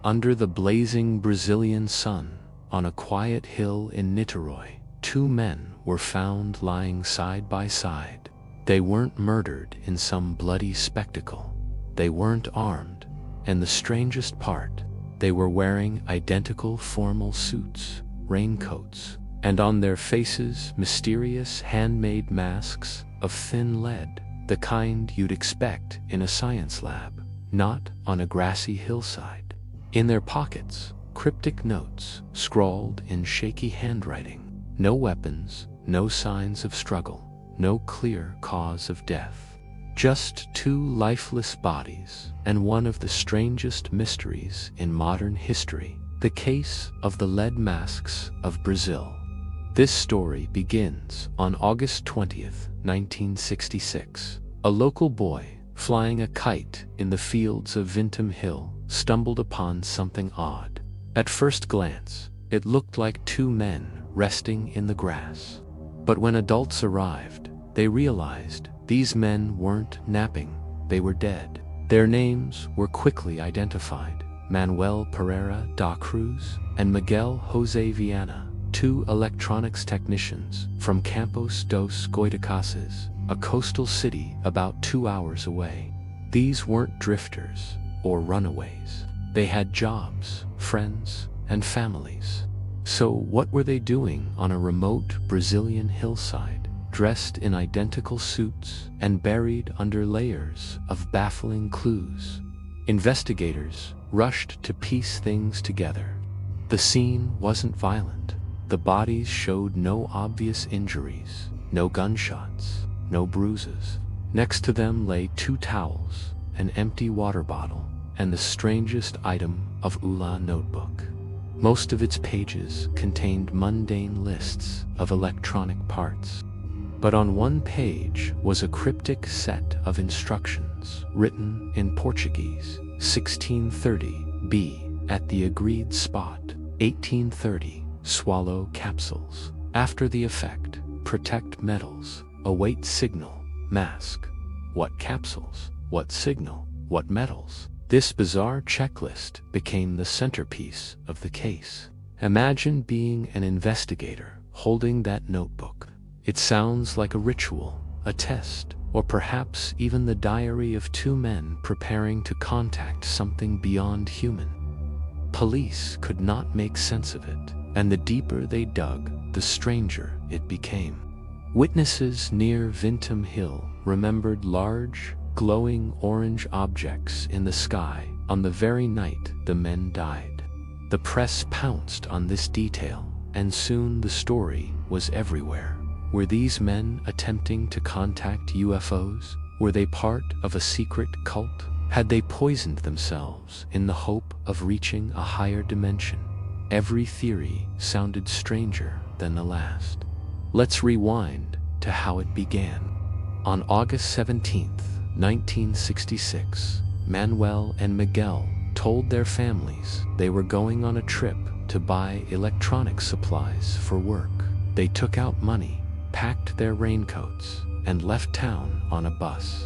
Under the blazing Brazilian sun, on a quiet hill in Niterói, two men were found lying side by side. They weren't murdered in some bloody spectacle. They weren't armed, and the strangest part, they were wearing identical formal suits, raincoats, and on their faces mysterious handmade masks of thin lead, the kind you'd expect in a science lab, not on a grassy hillside. In their pockets, cryptic notes scrawled in shaky handwriting. No weapons, no signs of struggle, no clear cause of death. Just two lifeless bodies, and one of the strangest mysteries in modern history, the case of the lead masks of Brazil. This story begins on August 20th, 1966. A local boy, flying a kite in the fields of Vintum Hill, stumbled upon something odd. At first glance, it looked like two men resting in the grass. But when adults arrived, they realized these men weren't napping, they were dead. Their names were quickly identified: Manuel Pereira da Cruz and Miguel José Viana, two electronics technicians from Campos dos Goitacazes, a coastal city about 2 hours away. These weren't drifters or runaways. They had jobs, friends, and families. So what were they doing on a remote Brazilian hillside, dressed in identical suits and buried under layers of baffling clues? Investigators rushed to piece things together. The scene wasn't violent. The bodies showed no obvious injuries, no gunshots, no bruises. Next to them lay two towels, an empty water bottle, and the strangest item of a notebook. Most of its pages contained mundane lists of electronic parts. But on one page was a cryptic set of instructions written in Portuguese: 1630, be at the agreed spot. 1830, swallow capsules. After the effect, protect metals. Await signal. Mask. What capsules? What signal? What metals? This bizarre checklist became the centerpiece of the case. Imagine being an investigator holding that notebook. It sounds like a ritual, a test, or perhaps even the diary of two men preparing to contact something beyond human. Police could not make sense of it, and the deeper they dug, the stranger it became. Witnesses near Vintum Hill remembered large, glowing orange objects in the sky on the very night the men died. The press pounced on this detail, and soon the story was everywhere. Were these men attempting to contact UFOs? Were they part of a secret cult? Had they poisoned themselves in the hope of reaching a higher dimension? Every theory sounded stranger than the last. Let's rewind to how it began. On August 17th, 1966, Manuel and Miguel told their families they were going on a trip to buy electronic supplies for work. They took out money, packed their raincoats, and left town on a bus.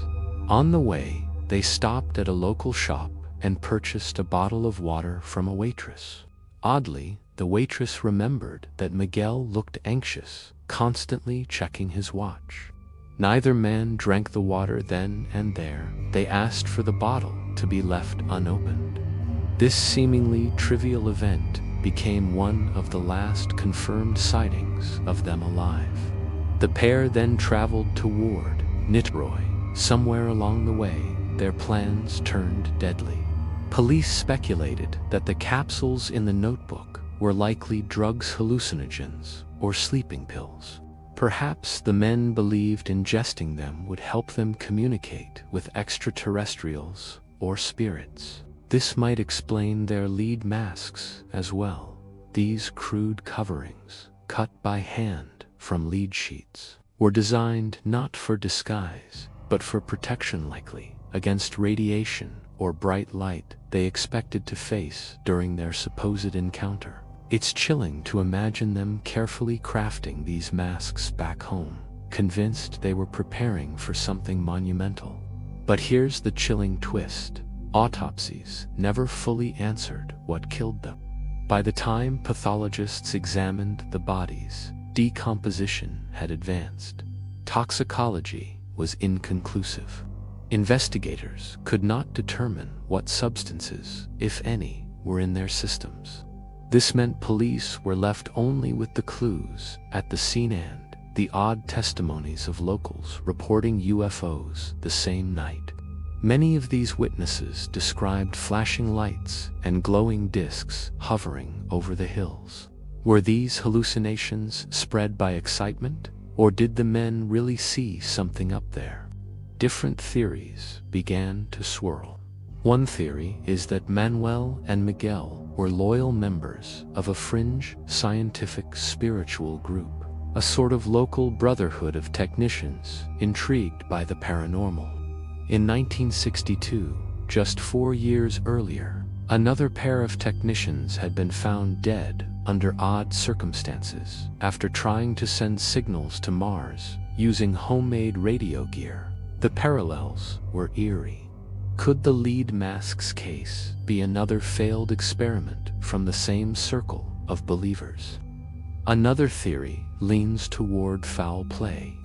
On the way, they stopped at a local shop and purchased a bottle of water from a waitress. Oddly, the waitress remembered that Miguel looked anxious, constantly checking his watch. Neither man drank the water then and there. They asked for the bottle to be left unopened. This seemingly trivial event became one of the last confirmed sightings of them alive. The pair then traveled toward Niterói. Somewhere along the way, their plans turned deadly. Police speculated that the capsules in the notebook were likely drugs, hallucinogens, or sleeping pills. Perhaps the men believed ingesting them would help them communicate with extraterrestrials or spirits. This might explain their lead masks as well. These crude coverings, cut by hand from lead sheets, were designed not for disguise, but for protection, likely against radiation or bright light they expected to face during their supposed encounter. It's chilling to imagine them carefully crafting these masks back home, convinced they were preparing for something monumental. But here's the chilling twist. Autopsies never fully answered what killed them. By the time pathologists examined the bodies, decomposition had advanced. Toxicology was inconclusive. Investigators could not determine what substances, if any, were in their systems. This meant police were left only with the clues at the scene and the odd testimonies of locals reporting UFOs the same night. Many of these witnesses described flashing lights and glowing discs hovering over the hills. Were these hallucinations spread by excitement, or did the men really see something up there? Different theories began to swirl. One theory is that Manuel and Miguel were loyal members of a fringe scientific spiritual group, a sort of local brotherhood of technicians intrigued by the paranormal. In 1962, just 4 years earlier, another pair of technicians had been found dead under odd circumstances after trying to send signals to Mars using homemade radio gear. The parallels were eerie. Could the lead mask's case be another failed experiment from the same circle of believers? Another theory leans toward foul play.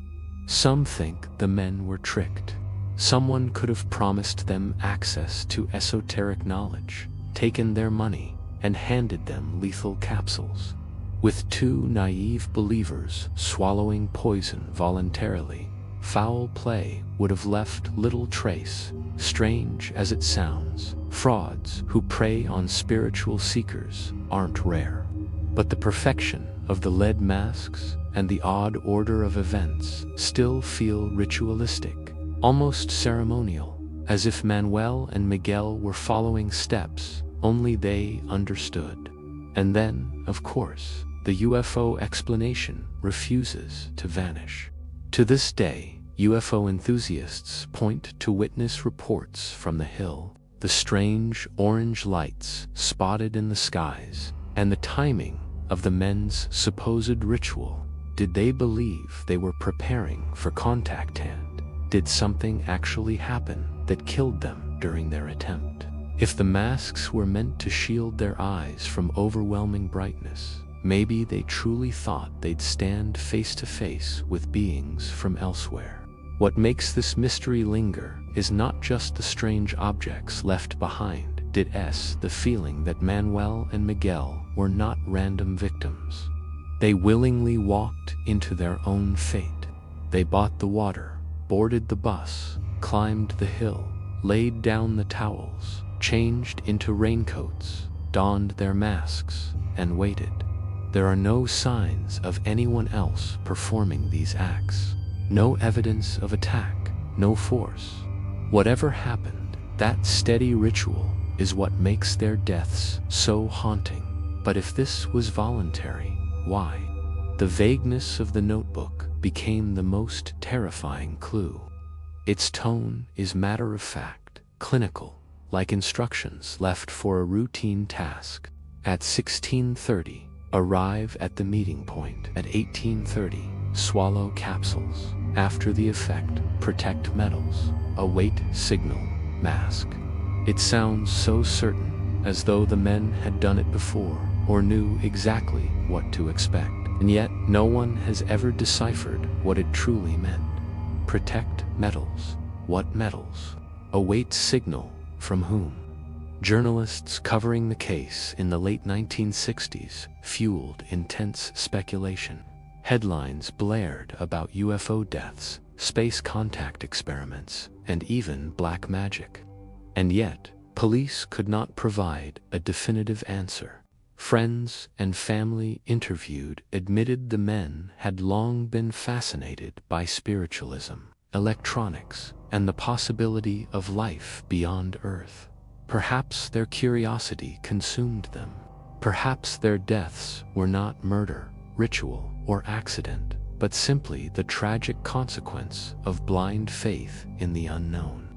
Some think the men were tricked. Someone could have promised them access to esoteric knowledge, taken their money, and handed them lethal capsules. With two naive believers swallowing poison voluntarily, foul play would have left little trace. Strange as it sounds, frauds who prey on spiritual seekers aren't rare. But the perfection of the lead masks and the odd order of events still feel ritualistic, almost ceremonial, as if Manuel and Miguel were following steps only they understood. And then, of course, the UFO explanation refuses to vanish. To this day, UFO enthusiasts point to witness reports from the hill, the strange orange lights spotted in the skies, and the timing of the men's supposed ritual. Did they believe they were preparing for contact, and did something actually happen that killed them during their attempt? If the masks were meant to shield their eyes from overwhelming brightness, maybe they truly thought they'd stand face to face with beings from elsewhere. What makes this mystery linger is not just the strange objects left behind. Did the feeling that Manuel and Miguel were not random victims. They willingly walked into their own fate. They bought the water, boarded the bus, climbed the hill, laid down the towels, changed into raincoats, donned their masks, and waited. There are no signs of anyone else performing these acts. No evidence of attack, no force. Whatever happened, that steady ritual is what makes their deaths so haunting. But if this was voluntary, why? The vagueness of the notebook became the most terrifying clue. Its tone is matter-of-fact, clinical, like instructions left for a routine task. At 16:30, arrive at the meeting point. At 18:30, swallow capsules. After the effect, protect metals. Await signal, mask. It sounds so certain, as though the men had done it before, or knew exactly what to expect. And yet, no one has ever deciphered what it truly meant. Protect metals. What metals? Await signal, from whom? Journalists covering the case in the late 1960s fueled intense speculation. Headlines blared about UFO deaths, space contact experiments, and even black magic. And yet, police could not provide a definitive answer. Friends and family interviewed admitted the men had long been fascinated by spiritualism, electronics, and the possibility of life beyond Earth. Perhaps their curiosity consumed them. Perhaps their deaths were not murder, ritual, or accident, but simply the tragic consequence of blind faith in the unknown.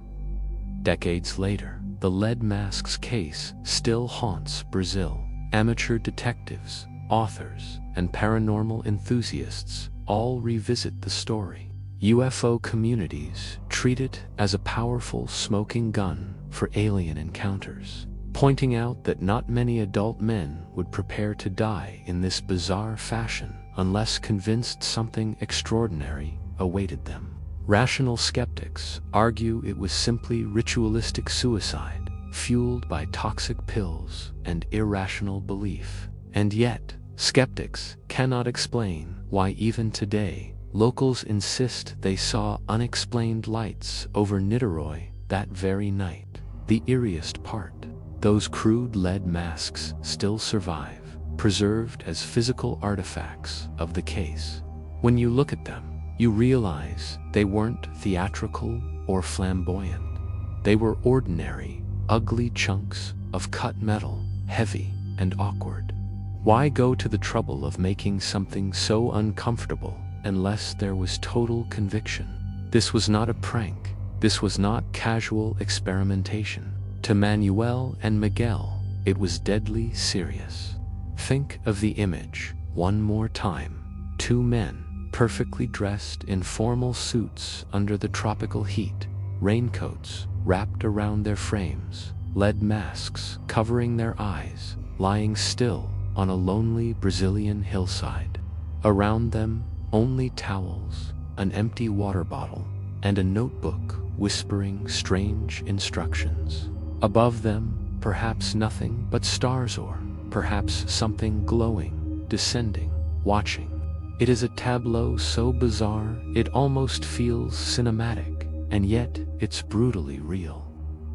Decades later, the lead masks case still haunts Brazil. Amateur detectives, authors, and paranormal enthusiasts all revisit the story. UFO communities treat it as a powerful smoking gun for alien encounters, pointing out that not many adult men would prepare to die in this bizarre fashion unless convinced something extraordinary awaited them. Rational skeptics argue it was simply ritualistic suicide, fueled by toxic pills and irrational belief. And yet, skeptics cannot explain why even today, locals insist they saw unexplained lights over Niteroi that very night. The eeriest part: those crude lead masks still survive, preserved as physical artifacts of the case. When you look at them, you realize they weren't theatrical or flamboyant. They were ordinary, ugly chunks of cut metal, heavy and awkward. Why go to the trouble of making something so uncomfortable unless there was total conviction? This was not a prank. This was not casual experimentation. To Manuel and Miguel, it was deadly serious. Think of the image one more time. Two men, perfectly dressed in formal suits under the tropical heat, raincoats wrapped around their frames, lead masks covering their eyes, lying still on a lonely Brazilian hillside. Around them, only towels, an empty water bottle, and a notebook whispering strange instructions. Above them, perhaps nothing but stars, or perhaps something glowing, descending, watching. It is a tableau so bizarre it almost feels cinematic, and yet it's brutally real.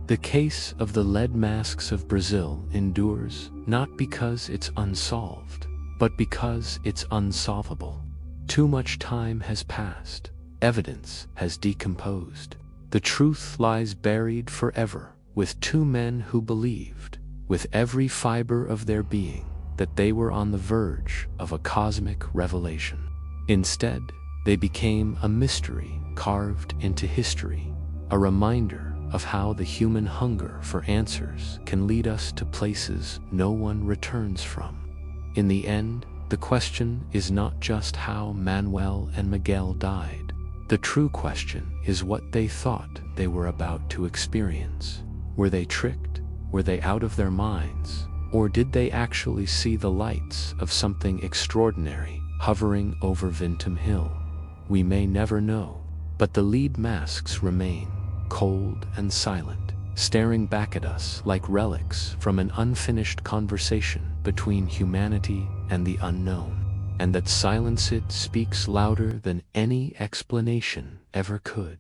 The case of the lead masks of Brazil endures not because it's unsolved, but because it's unsolvable. Too much time has passed. Evidence has decomposed. The truth lies buried forever, with two men who believed, with every fiber of their being, that they were on the verge of a cosmic revelation. Instead, they became a mystery carved into history, a reminder of how the human hunger for answers can lead us to places no one returns from. In the end, the question is not just how Manuel and Miguel died. The true question is what they thought they were about to experience. Were they tricked? Were they out of their minds? Or did they actually see the lights of something extraordinary hovering over Vintum Hill? We may never know, but the lead masks remain, cold and silent, staring back at us like relics from an unfinished conversation between humanity and the unknown. And that silence, it speaks louder than any explanation ever could.